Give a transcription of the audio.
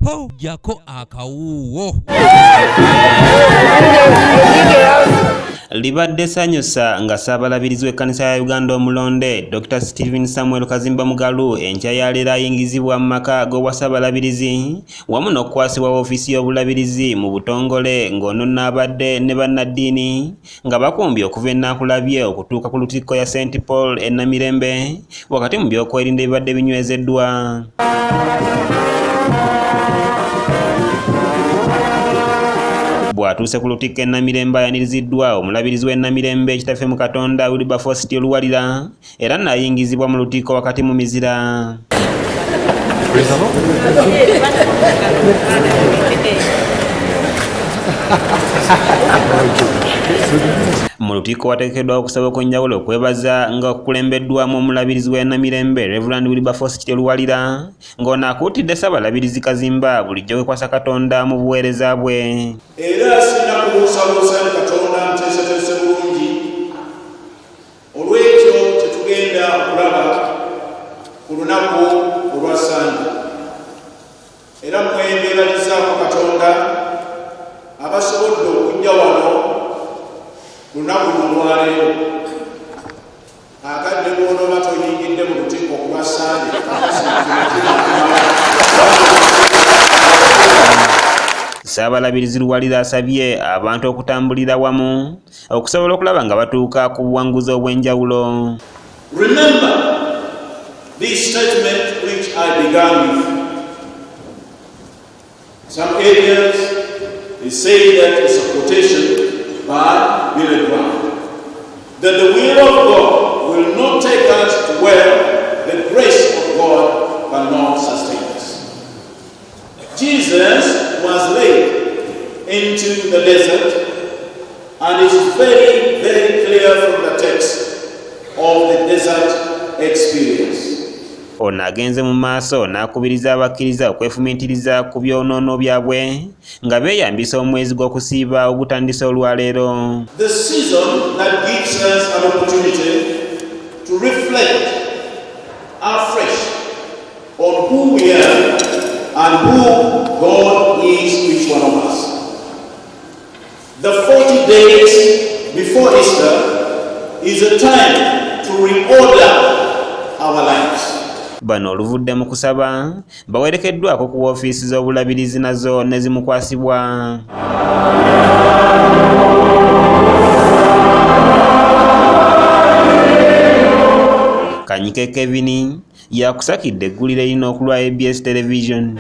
ho jako akawuwo. Libadde sanyusa nga Ssaabalabirizi w'ekkanisa ya Uganda omulonde Dr. Stephen Samuel Kazimba Mugalu enkya ya leero ayingizibwa mu maka g'obwa Ssaabalabirizi wamu n'okukwasibwa woofiisi y'obulabirizi mu butongole ng'ono n'abadde ne bannaddiini nga bakumbye okuva ennakulabye okutuuka ku lutikko ya St. Paul e Namirembe wakati mu byokwerinda ebibadde binywezeddwa. Bw'atuuse ku lutikko e Namirembe ayaniriziddwa omulabirizi w'e Namirembe ekitaffe mu Katonda Wilberforce Oluwalira era n'ayingizibwa mu lutikko wakati mu mizira. Mu lutikko wateekeddwawo okusaba okw'enjawulo okwebaza nga okukulembeddwamu omulabirizi w'e Namirembe Reverend Wilberforce Oluwalira ng'ono akuutidde Ssaabalabirizi Kazimba bulijjo wekwasa Katonda mu buweereza bwe. Era sina kubuusabuusa Katonda nteeseteese bulungi olw'ekyo tetugenda okulaba ku lunaku olwa Sande era mwembeeralizaako Katonda abasobodde okujja wano lunaku lulwaleero akadde bwono batoyingidde mu lutikko ku lwa Sande. Ssaabalabirizi Luwalira asabye abantu okutambulira wamu okusobola okulaba nga batuuka ku buwanguzi obw'enjawulo. Remember this statement which I began with. Some areas they say that it's a quotation by Billy Graham that the will of God will not take us to where the grace of God cannot sustain us. Jesus was led into the desert, and it is very, very clear from the text of the desert experience. Ono agenze mu maaso n'akubiriza abakkiriza okwefumiitiriza ku byonoono byabwe nga beeyambisa omwezi gw'okusiiba ogutandise olwaleero. The season that gives us an opportunity to reflect afresh on who we are and who God is to each one of us. The 40 days before Easter is a time to reorder our lives. Bano oluvudde mu kusaba bawerekeddwako ku woofiisi z'obulabirizi nazo ne zimukwasibwa. Kanyike Kevin yakusakidde eggulire lino okulwa ABS Television.